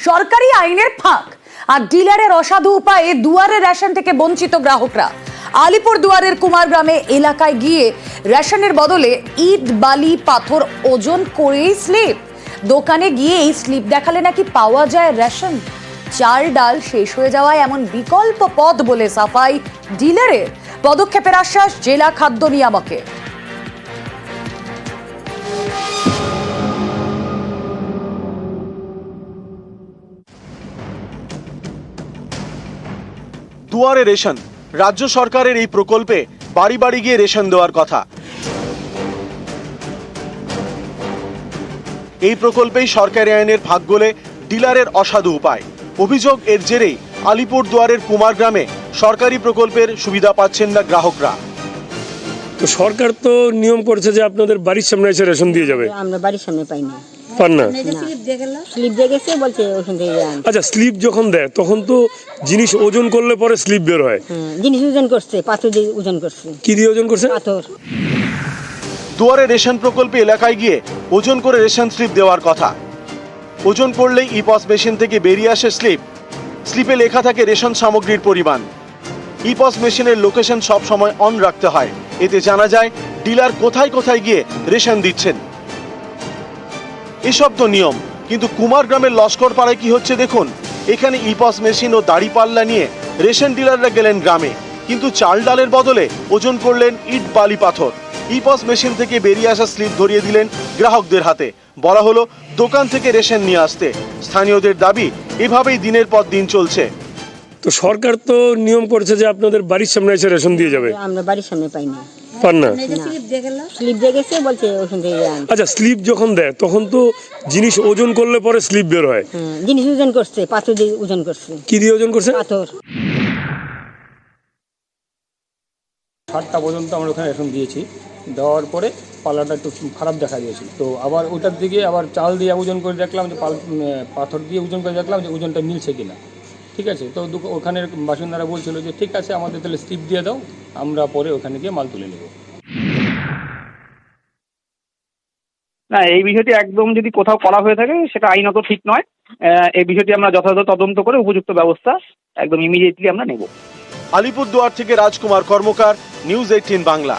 সরকারি আইনের ফাঁক আর ডিলারের অসাধু উপায়ে দুয়ারে রেশন থেকে বঞ্চিত গ্রাহকরা। আলিপুর দুয়ারের কুমারগ্রামে এলাকায় গিয়ে রেশনের বদলে ইট বালি পাথর ওজন করে স্লিপ। দোকানে গিয়ে এই স্লিপ দেখালে নাকি পাওয়া যায় রেশন। চাল ডাল শেষ হয়ে যাওয়ায় এমন বিকল্প পথ বলে সাফাই ডিলারের। পদক্ষেপের আশ্বাস জেলা খাদ্য নিয়ামকের। দুয়ারে রেশন রাজ্য সরকারের এই প্রকল্পে বাড়ি বাড়ি গিয়ে রেশন দেওয়ার কথা। এই প্রকল্পেই সরকারি আইনের ভাগ গলে ডিলারের অসাধু উপায়। অভিযোগ এর জেরেই আলিপুর দুয়ারের কুমারগ্রামে সরকারি প্রকল্পের সুবিধা পাচ্ছেন না গ্রাহকরা। তো সরকার তো নিয়ম করেছে যে আপনাদের বাড়ির সামনে এসে রেশন দিয়ে যাবে। আমরা বাড়ির সামনে পাই না, পান না। স্লিপ দিয়ে গেছে বলছে ওখান থেকে আনতে। আচ্ছা, স্লিপ যখন দেয় তখন তো জিনিস ওজন করলে পরে স্লিপ বের হয়। জিনিস ওজন করছে, পাথর দিয়ে ওজন করছে। কি দিয়ে ওজন করছে? পাথর। দুয়ারে রেশন প্রকল্পে এলাকায় গিয়ে ওজন করে রেশন স্লিপ দেওয়ার কথা। ওজন করলেই ইপস মেশিন থেকে বেরিয়ে আসে স্লিপ। স্লিপে লেখা থাকে রেশন সামগ্রীর পরিমাণ। ইপস মেশিনের লোকেশন সব সময় অন রাখতে হয়, এতে জানা যায় ডিলার কোথায় কোথায় গিয়ে রেশন দিচ্ছেন। এসব তো নিয়ম, কিন্তু কুমারগ্রামের লস্কর পাড়ায় কি হচ্ছে দেখুন। এখানে ইপস মেশিন ও দাড়িপাল্লা নিয়ে রেশন ডিলাররা গেলেন গ্রামে, কিন্তু চাল ডালের বদলে ওজন করলেন ইট বালি পাথর। ইপস মেশিন থেকে বেরিয়ে আসা স্লিপ ধরিয়ে দিলেন গ্রাহকদের হাতে। বলা হলো দোকান থেকে রেশন নিয়ে আসতে। স্থানীয়দের দাবি এভাবেই দিনের পর দিন চলছে। তো সরকার তো নিয়ম করেছে যে আপনাদের বাড়ির সামনে এসে রেশন দিয়ে যাবে। আমরা বাড়ির সামনে পাই না, পান না। স্লিপ দিয়ে গেছে বলছে ওখান থেকে আনতে। আচ্ছা, স্লিপ যখন দেয় তখন তো জিনিস ওজন করলে পরে স্লিপ বের হয়। জিনিস ওজন করছে, পাথর দিয়ে ওজন করছে। কি দিয়ে ওজন করছে? পাথর। 7টা পর্যন্ত আমরা ওখানে রেশন দিয়েছি। দেওয়ার পরে পাল্লাটা একটু খারাপ দেখা দিয়েছিল, তো আবার ওটার দিকে আবার চাল দিয়ে ওজন করে দেখলাম যে পাথর দিয়ে ওজন করে দেখলাম যে ওজনটা মিলছে কিনা। ঠিক আছে, তো ওখানের বাসিন্দারা বলছিল যে ঠিক আছে আমাদের তাহলে স্লিপ দিয়ে দাও, আমরা পরে ওখানে গিয়ে মাল তুলে নেব। না, এই বিষয়টি একদম যদি কোথাও করা হয়ে থাকে সেটা আইনত ঠিক নয়। এই বিষয়টি আমরা যথাযথ তদন্ত করে উপযুক্ত ব্যবস্থা একদম ইমিডিয়েটলি আমরা নেব। আলিপুরদুয়ার থেকে রাজকুমার কর্মকার, নিউজ 18 বাংলা।